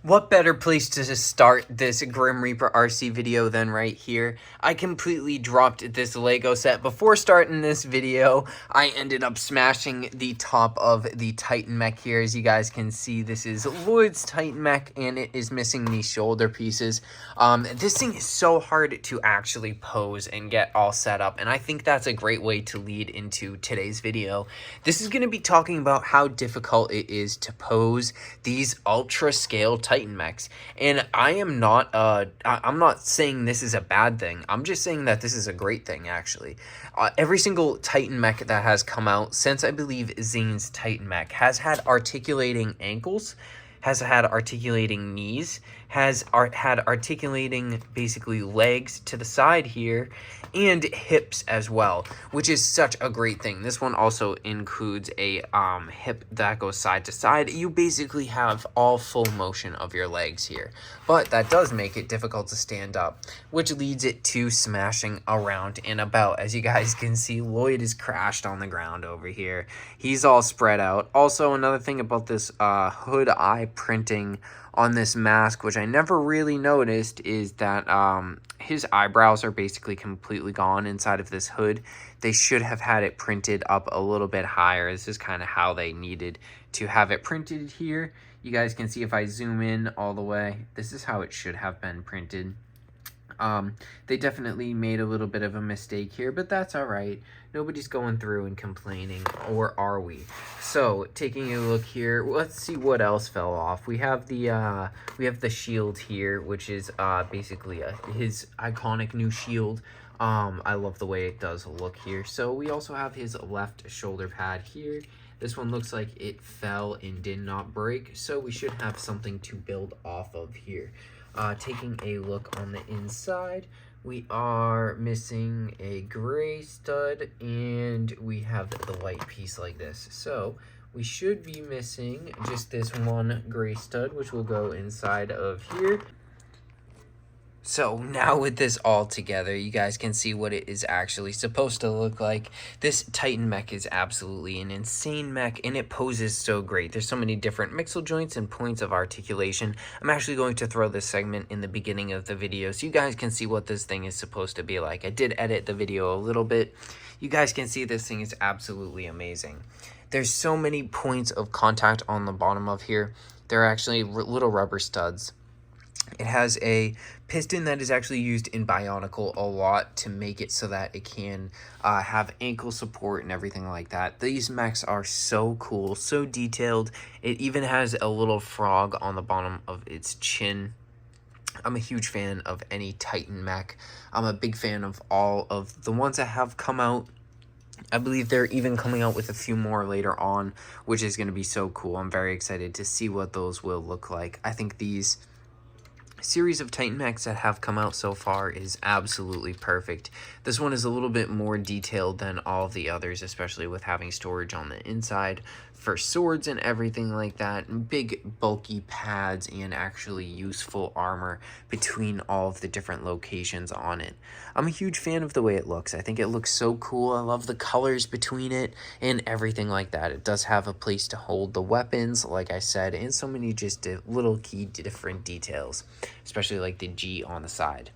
What better place to start this Grim Reaper RC video than right here? I completely dropped this Lego set. Before starting this video, I ended up smashing the top of the Titan Mech here. As you guys can see, this is Lloyd's Titan Mech, and it is missing the shoulder pieces. This thing is so hard to actually pose and get all set up, and I think that's a great way to lead into today's video. This is going to be talking about how difficult it is to pose these ultra scale Titan mechs, and I'm not saying this is a bad thing. I'm just saying that this is a great thing, actually. Every single Titan mech that has come out since, I believe, Zane's Titan mech has had articulating ankles, has had articulating knees, had articulating basically legs to the side here, and hips as well, which is such a great thing. This one also includes a hip that goes side to side. You basically have all full motion of your legs here, but that does make it difficult to stand up, which leads it to smashing around and about. As you guys can see, Lloyd is crashed on the ground over here. He's all spread out. Also, another thing about this hood eye printing on this mask, which I never really noticed, is that his eyebrows are basically completely gone inside of this hood. They should have had it printed up a little bit higher. This is kind of how they needed to have it printed here. You guys can see if I zoom in all the way, this is how it should have been printed. They definitely made a little bit of a mistake here, but that's all right. Nobody's going through and complaining, or are we? So, taking a look here, let's see what else fell off. We have the shield here, which is basically his iconic new shield. I love the way it does look here. So we also have his left shoulder pad here. This one looks like it fell and did not break, so we should have something to build off of here. Taking a look on the inside, we are missing a gray stud, and we have the white piece like this. So we should be missing just this one gray stud, which will go inside of here. So now with this all together, you guys can see what it is actually supposed to look like. This Titan mech is absolutely an insane mech, and it poses so great. There's so many different mixel joints and points of articulation. I'm actually going to throw this segment in the beginning of the video so you guys can see what this thing is supposed to be like. I did edit the video a little bit. You guys can see this thing is absolutely amazing. There's so many points of contact on the bottom of here. They're actually little rubber studs. It has a piston that is actually used in Bionicle a lot to make it so that it can have ankle support and everything like that. These mechs are so cool, so detailed. It even has a little frog on the bottom of its chin. I'm a huge fan of any Titan mech. I'm a big fan of all of the ones that have come out. I believe they're even coming out with a few more later on, which is going to be so cool. I'm very excited to see what those will look like. I think these series of Titan mechs that have come out so far is absolutely perfect. This one is a little bit more detailed than all of the others, especially with having storage on the inside for swords and everything like that, and big bulky pads and actually useful armor between all of the different locations on it. I'm a huge fan of the way it looks. I think it looks so cool. I love the colors between it and everything like that. It does have a place to hold the weapons, like I said, and so many just little key different details, especially like the G on the side.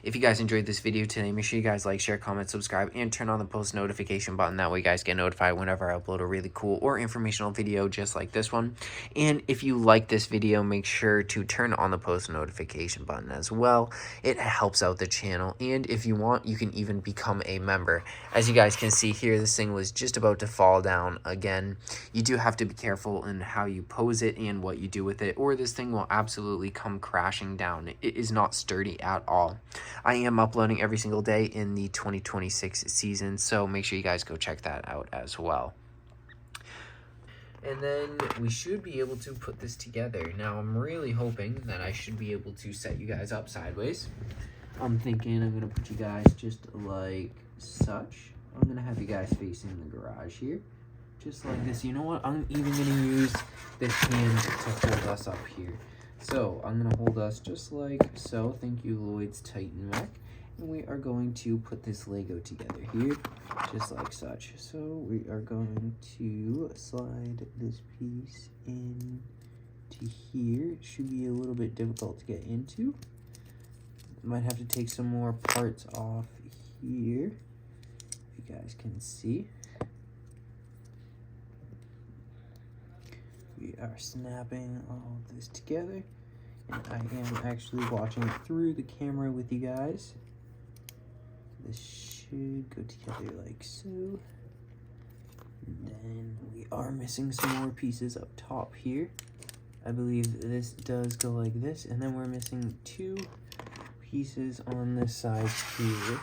If you guys enjoyed this video today, make sure you guys like, share, comment, subscribe, and turn on the post notification button. That way you guys get notified whenever I upload a really cool or informational video just like this one. And if you like this video, make sure to turn on the post notification button as well. It helps out the channel. And if you want, you can even become a member. As you guys can see here, this thing was just about to fall down again. You do have to be careful in how you pose it and what you do with it, or this thing will absolutely come crashing down. It is not sturdy at all. I am uploading every single day in the 2026 season, so make sure you guys go check that out as well. And then we should be able to put this together. Now, I'm really hoping that I should be able to set you guys up sideways. I'm thinking I'm going to put you guys just like such. I'm going to have you guys facing the garage here, just like this. You know what? I'm even going to use this hand to hold us up here. So, I'm going to hold us just like so. Thank you, Lloyd's Titan Mech. And we are going to put this Lego together here, just like such. So, we are going to slide this piece in to here. It should be a little bit difficult to get into. Might have to take some more parts off here, if you guys can see. We are snapping all of this together, and I am actually watching it through the camera with you guys. This should go together like so. And then we are missing some more pieces up top here. I believe this does go like this, and then we're missing 2 pieces on this side here.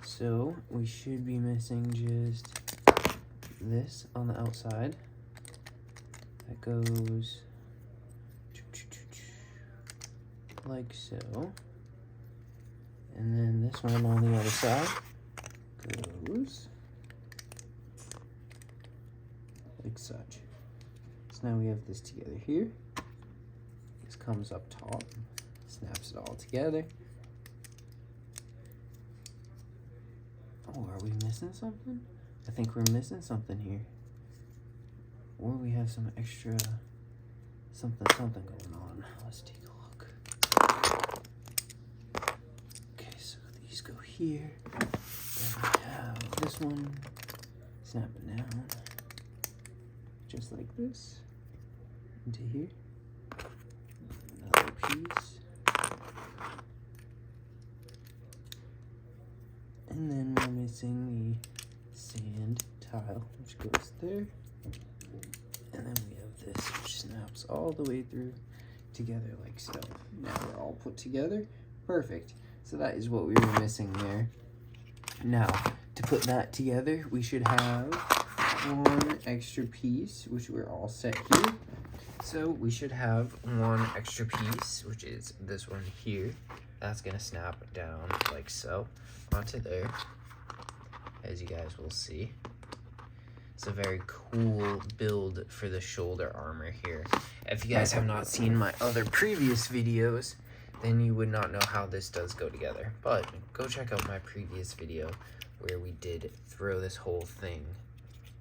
So we should be missing just this on the outside. That goes like so. And then this one on the other side goes like such. So now we have this together here. This comes up top, snaps it all together. Oh, are we missing something? I think we're missing something here. Or we have some extra something going on. Let's take a look. Okay, so these go here. Then we have this one. Snap it down. Just like this. Into here. Another piece. And then we're missing the sand tile, which goes there. And then we have this, which snaps all the way through together like so. Now we're all put together. Perfect. So that is what we were missing there. Now, to put that together, we should have 1 extra piece, which we're all set here. So we should have 1 extra piece, which is this one here. That's gonna snap down like so onto there, as you guys will see. It's a very cool build for the shoulder armor here. If you guys have not seen my other previous videos, then you would not know how this does go together. But go check out my previous video where we did throw this whole thing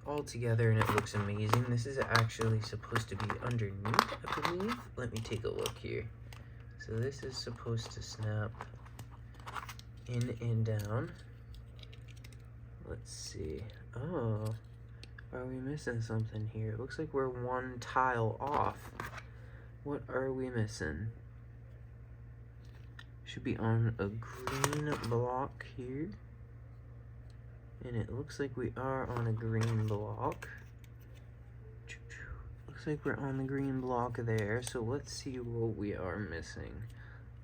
all together, and it looks amazing. This is actually supposed to be underneath, I believe. Let me take a look here. So this is supposed to snap in and down. Let's see. Oh, are we missing something here? It looks like we're 1 tile off. What are we missing? Should be on a green block here. And it looks like we are on a green block. Looks like we're on the green block there. So let's see what we are missing.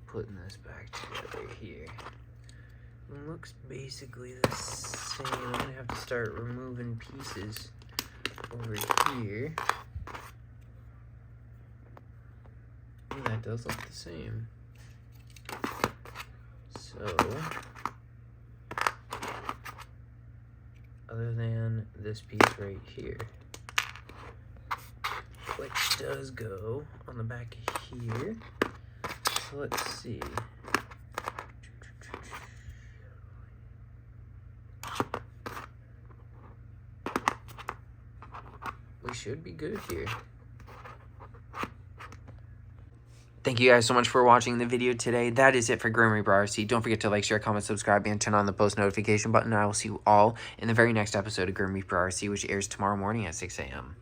Putting this back together here. It looks basically the same. I'm gonna have to start removing pieces over here. And that does look the same. So, other than this piece right here, which does go on the back here. So let's see. We should be good here. Thank you guys so much for watching the video today. That is it for Grim Reaper RC. Don't forget to like, share, comment, subscribe, and turn on the post notification button. I will see you all in the very next episode of Grim Reaper RC, which airs tomorrow morning at 6 a.m.